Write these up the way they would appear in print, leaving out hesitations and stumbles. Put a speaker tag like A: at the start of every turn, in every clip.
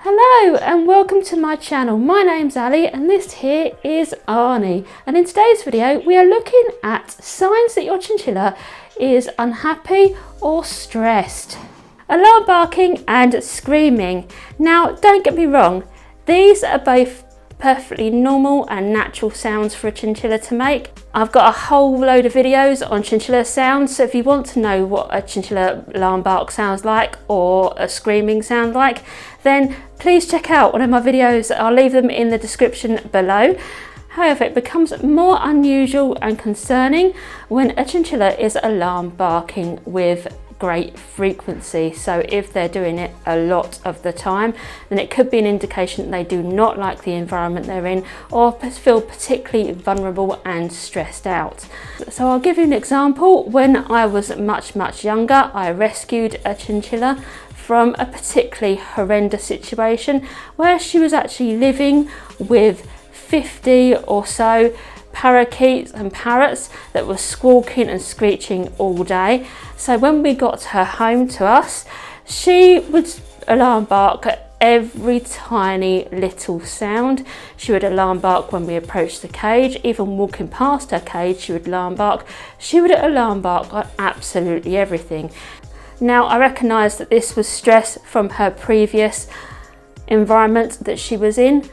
A: Hello and welcome to my channel. My name's Ali and this here is Arnie, and in today's video we are looking at signs that your chinchilla is unhappy or stressed. Alarm barking and screaming. Now don't get me wrong, these are both perfectly normal and natural sounds for a chinchilla to make. I've got a whole load of videos on chinchilla sounds, so if you want to know what a chinchilla alarm bark sounds like or a screaming sound like, then please check out one of my videos. I'll leave them in the description below. However, it becomes more unusual and concerning when a chinchilla is alarm barking with great frequency. So if they're doing it a lot of the time, then it could be an indication that they do not like the environment they're in or feel particularly vulnerable and stressed out. So I'll give you an example. When I was much younger, I rescued a chinchilla from a particularly horrendous situation where she was actually living with 50 or so parakeets and parrots that were squawking and screeching all day. So when we got her home to us, she would alarm bark at every tiny little sound. She would alarm bark when we approached the cage. Even walking past her cage, she would alarm bark. She would alarm bark on absolutely everything. Now I recognise that this was stress from her previous environment that she was in,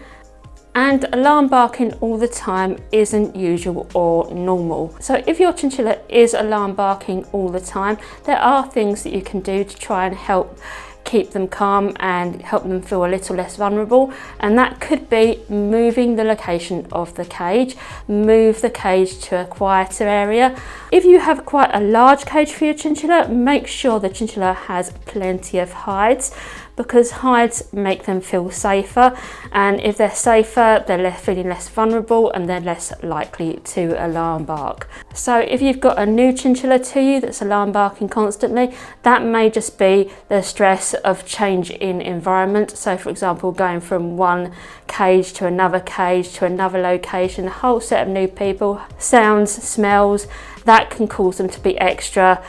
A: and alarm barking all the time isn't usual or normal. So if your chinchilla is alarm barking all the time, there are things that you can do to try and help keep them calm and help them feel a little less vulnerable, and that could be moving the location of the cage. Move the cage to a quieter area. If you have quite a large cage for your chinchilla, make sure the chinchilla has plenty of hides, because hides make them feel safer, and if they're safer, they're feeling less vulnerable and they're less likely to alarm bark. So if you've got a new chinchilla to you that's alarm barking constantly, that may just be the stress of change in environment. So for example, going from one cage to another location, a whole set of new people, sounds, smells, that can cause them to be extra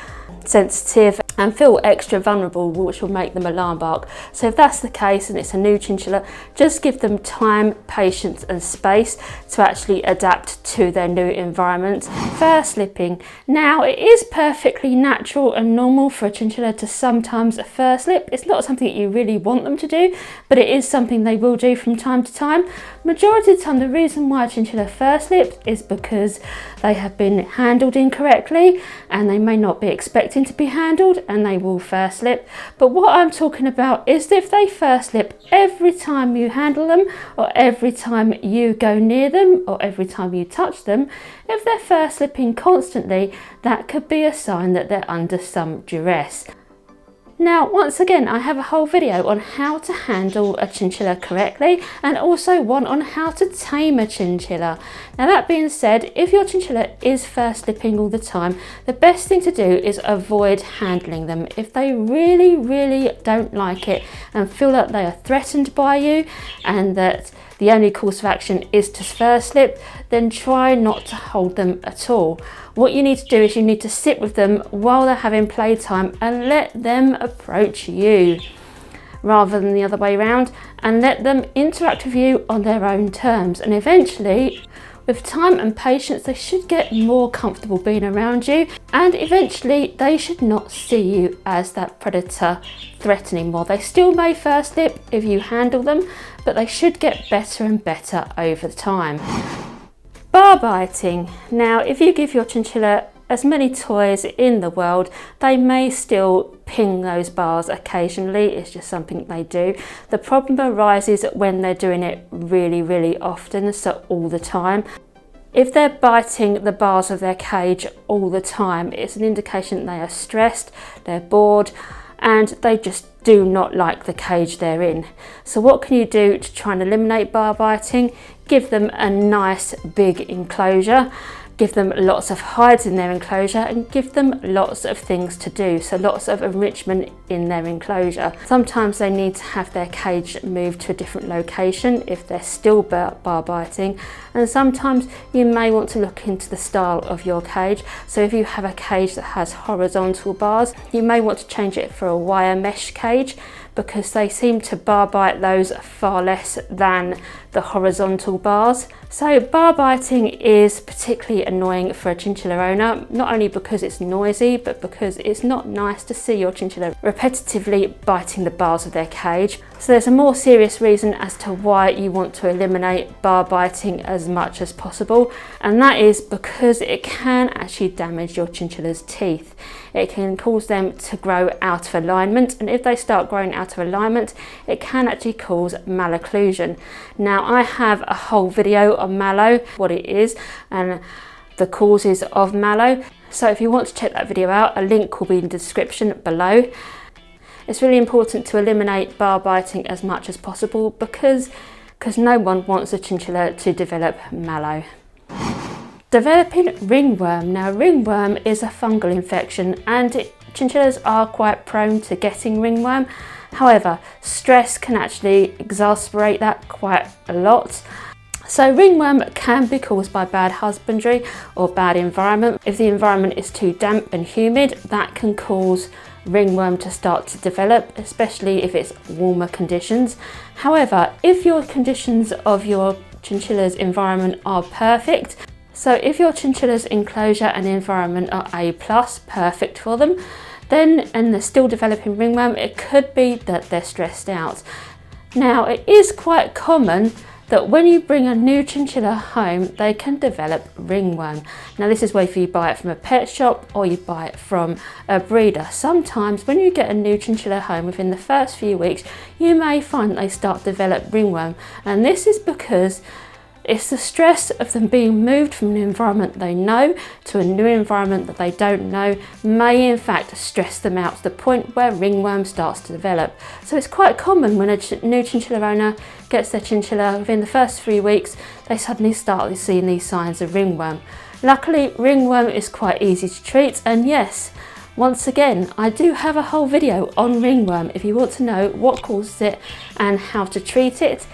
A: sensitive and feel extra vulnerable, which will make them alarm bark. So if that's the case and it's a new chinchilla, just give them time, patience and space to actually adapt to their new environment. Fur slipping. Now it is perfectly natural and normal for a chinchilla to sometimes fur slip. It's not something that you really want them to do, but it is something they will do from time to time. Majority of the time, the reason why a chinchilla fur slips is because they have been handled incorrectly and they may not be expecting to be handled, and they will fur slip. But what I'm talking about is if they fur slip every time you handle them, or every time you go near them, or every time you touch them, if they're fur slipping constantly, that could be a sign that they're under some duress. Now, once again, I have a whole video on how to handle a chinchilla correctly, and also one on how to tame a chinchilla. Now, that being said, if your chinchilla is fur slipping all the time, the best thing to do is avoid handling them. If they really don't like it and feel that they are threatened by you and that the only course of action is to fur slip, then try not to hold them at all. What you need to do is you need to sit with them while they're having playtime and let them approach you rather than the other way around, and let them interact with you on their own terms. And eventually, with time and patience, they should get more comfortable being around you, and eventually they should not see you as that predator threat anymore. They still may fur slip if you handle them, but they should get better and better over time. Bar biting. Now, if you give your chinchilla as many toys in the world, they may still ping those bars occasionally. It's just something they do. The problem arises when they're doing it really often, so all the time. If they're biting the bars of their cage all the time, it's an indication they are stressed, they're bored, and they just do not like the cage they're in. So what can you do to try and eliminate bar biting? Give them a nice big enclosure, give them lots of hides in their enclosure, and give them lots of things to do. So lots of enrichment in their enclosure. Sometimes they need to have their cage moved to a different location if they're still bar biting, and sometimes you may want to look into the style of your cage. So if you have a cage that has horizontal bars, you may want to change it for a wire mesh cage, because they seem to bar bite those far less than the horizontal bars. So bar biting is particularly annoying for a chinchilla owner, not only because it's noisy, but because it's not nice to see your chinchilla repetitively biting the bars of their cage. So there's a more serious reason as to why you want to eliminate bar biting as much as possible, and that is because it can actually damage your chinchilla's teeth. It can cause them to grow out of alignment, and if they start growing out of alignment, it can actually cause malocclusion. Now, I have a whole video on Malo, what it is and the causes of Malo. So if you want to check that video out, a link will be in the description below. It's really important to eliminate bar biting as much as possible because no one wants a chinchilla to develop Malo. Developing ringworm. Now, ringworm is a fungal infection and chinchillas are quite prone to getting ringworm. However, stress can actually exacerbate that quite a lot. So ringworm can be caused by bad husbandry or bad environment. If the environment is too damp and humid, that can cause ringworm to start to develop, especially if it's warmer conditions. However, if your conditions of your chinchilla's environment are perfect, so if your chinchilla's enclosure and environment are A+, perfect for them, then, and they're still developing ringworm, it could be that they're stressed out. Now, it is quite common that when you bring a new chinchilla home, they can develop ringworm. Now, this is whether you buy it from a pet shop or you buy it from a breeder. Sometimes when you get a new chinchilla home, within the first few weeks, you may find they start to develop ringworm. And this is because it's the stress of them being moved from an environment they know to a new environment that they don't know may in fact stress them out to the point where ringworm starts to develop. So it's quite common when a new chinchilla owner gets their chinchilla, within the first 3 weeks, they suddenly start seeing these signs of ringworm. Luckily, ringworm is quite easy to treat, and yes, once again, I do have a whole video on ringworm if you want to know what causes it and how to treat it.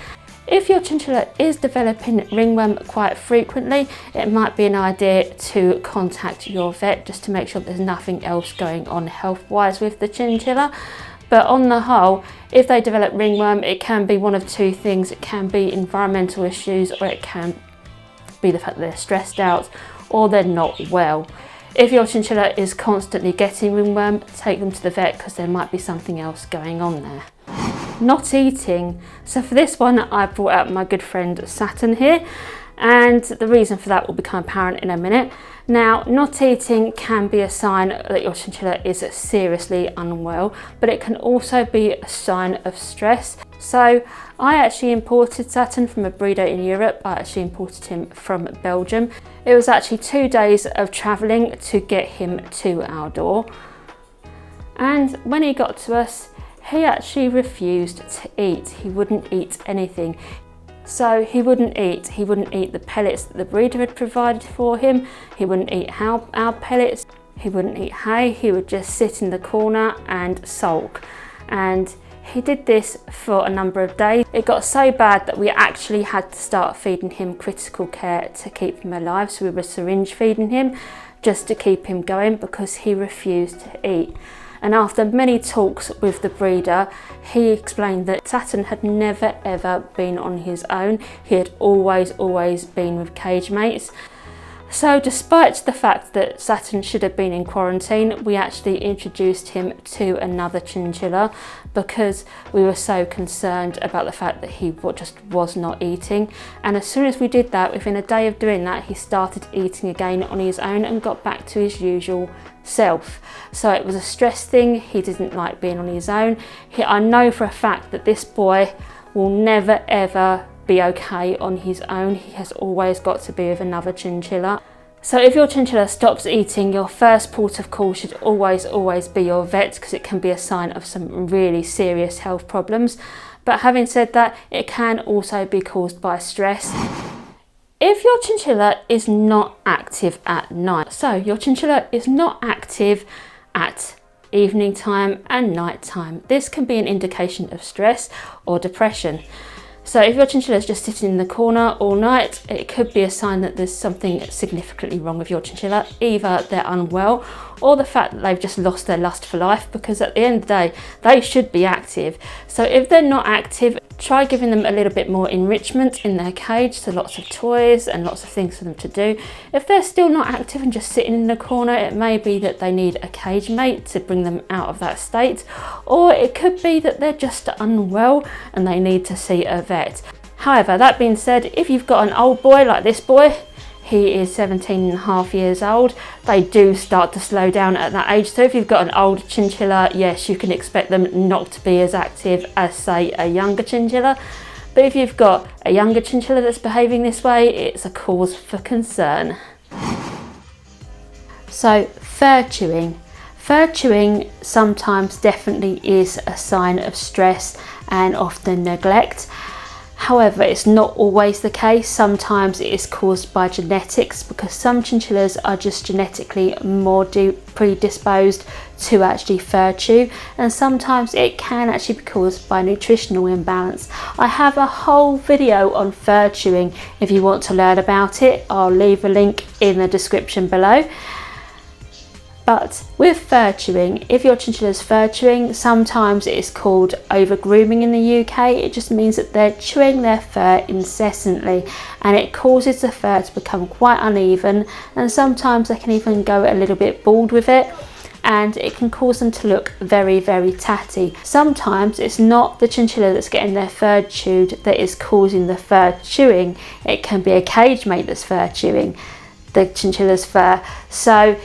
A: If your chinchilla is developing ringworm quite frequently, it might be an idea to contact your vet just to make sure there's nothing else going on health-wise with the chinchilla. But on the whole, if they develop ringworm, it can be one of two things. It can be environmental issues, or it can be the fact that they're stressed out or they're not well. If your chinchilla is constantly getting ringworm, take them to the vet because there might be something else going on there. Not eating. So for this one, I brought out my good friend Saturn here, and the reason for that will become apparent in a minute. Now, not eating can be a sign that your chinchilla is seriously unwell, but it can also be a sign of stress. So I actually imported Saturn from a breeder in Europe. I actually imported him from Belgium. It was actually 2 days of traveling to get him to our door. And when he got to us, he actually refused to eat. He wouldn't eat anything. So he wouldn't eat the pellets that the breeder had provided for him. He wouldn't eat our pellets. He wouldn't eat hay. He would just sit in the corner and sulk. And he did this for a number of days. It got so bad that we actually had to start feeding him critical care to keep him alive. So we were syringe feeding him just to keep him going because he refused to eat. And after many talks with the breeder, he explained that Saturn had never ever been on his own. He had always been with cage mates. So despite the fact that Saturn should have been in quarantine, we actually introduced him to another chinchilla because we were so concerned about the fact that he just was not eating. And as soon as we did that, within a day of doing that, he started eating again on his own and got back to his usual self. So it was a stress thing. He didn't like being on his own. I know for a fact that this boy will never ever be okay on his own. He has always got to be with another chinchilla. So if your chinchilla stops eating, your first port of call should always be your vet, because it can be a sign of some really serious health problems. But having said that, it can also be caused by stress. If your chinchilla is not active at night, so your chinchilla is not active at evening time and night time. This can be an indication of stress or depression. So if your chinchilla is just sitting in the corner all night, it could be a sign that there's something significantly wrong with your chinchilla. Either they're unwell or the fact that they've just lost their lust for life, because at the end of the day, they should be active. So if they're not active, try giving them a little bit more enrichment in their cage, so lots of toys and lots of things for them to do. If they're still not active and just sitting in the corner, it may be that they need a cage mate to bring them out of that state, or it could be that they're just unwell and they need to see a vet. However, that being said, if you've got an old boy like this boy, he is 17.5 years old, they do start to slow down at that age. So if you've got an old chinchilla, yes, you can expect them not to be as active as, say, a younger chinchilla. But if you've got a younger chinchilla that's behaving this way, it's a cause for concern. So fur chewing. Fur chewing sometimes definitely is a sign of stress and often neglect. However, it's not always the case. Sometimes it is caused by genetics, because some chinchillas are just genetically more predisposed to actually fur chew, and sometimes it can actually be caused by nutritional imbalance. I have a whole video on fur chewing. If you want to learn about it, I'll leave a link in the description below. But with fur chewing, if your chinchilla's fur chewing, sometimes it is called over grooming in the UK. It just means that they're chewing their fur incessantly, and it causes the fur to become quite uneven, and sometimes they can even go a little bit bald with it, and it can cause them to look very, very tatty. Sometimes it's not the chinchilla that's getting their fur chewed that is causing the fur chewing. It can be a cage mate that's fur chewing the chinchilla's fur. So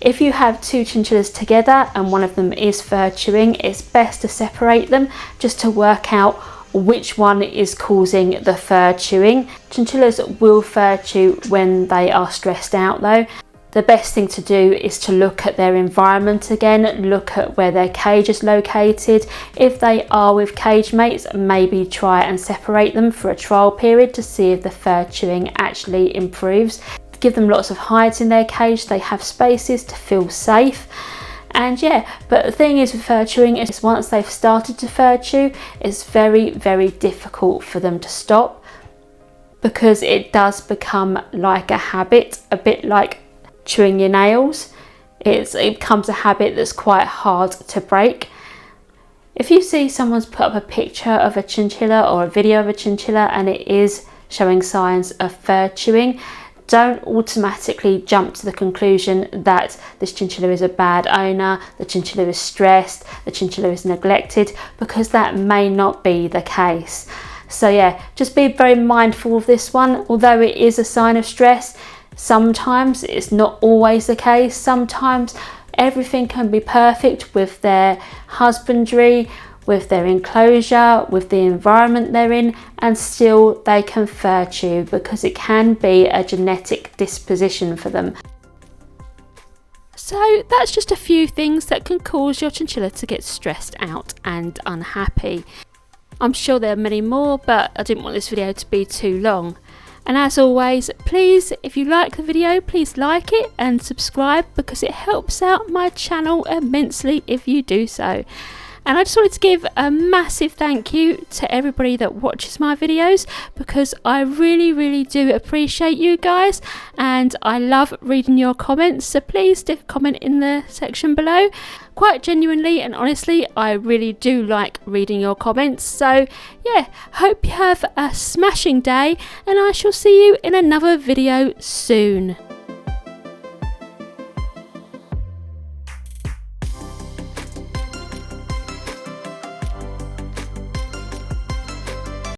A: if you have two chinchillas together and one of them is fur chewing, it's best to separate them just to work out which one is causing the fur chewing. Chinchillas will fur chew when they are stressed out though. The best thing to do is to look at their environment again, look at where their cage is located. If they are with cage mates, maybe try and separate them for a trial period to see if the fur chewing actually improves. Give them lots of hides in their cage, they have spaces to feel safe. And yeah, but the thing is with fur chewing is once they've started to fur chew, it's very, very difficult for them to stop, because it does become like a habit, a bit like chewing your nails. It becomes a habit that's quite hard to break. If you see someone's put up a picture of a chinchilla or a video of a chinchilla and it is showing signs of fur chewing, don't automatically jump to the conclusion that this chinchilla is a bad owner, the chinchilla is stressed, the chinchilla is neglected, because that may not be the case. So yeah, just be very mindful of this one. Although it is a sign of stress, sometimes it's not always the case. Sometimes everything can be perfect with their husbandry, with their enclosure, with the environment they're in, and still they can fur chew, because it can be a genetic disposition for them. So that's just a few things that can cause your chinchilla to get stressed out and unhappy. I'm sure there are many more, but I didn't want this video to be too long. And as always, please, if you like the video, please like it and subscribe, because it helps out my channel immensely if you do so. And I just wanted to give a massive thank you to everybody that watches my videos, because I really, really do appreciate you guys, and I love reading your comments. So please stick a comment in the section below. Quite genuinely and honestly, I really do like reading your comments. So yeah, hope you have a smashing day, and I shall see you in another video soon.